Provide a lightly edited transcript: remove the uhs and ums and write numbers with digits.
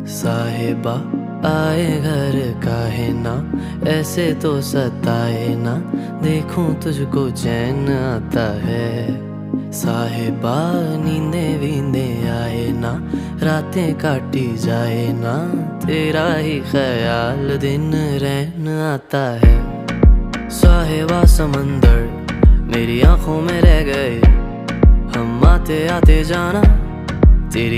साहिबा आए घर काहे ना, ऐसे तो सताए ना, देखूं तुझको चैन आता है। साहिबा नींदे वींदे आए ना, रातें काटी जाए ना, तेरा ही ख्याल दिन रहन आता है। साहिबा समंदर मेरी आंखों में रह गए, हम आते आते जाना तेरी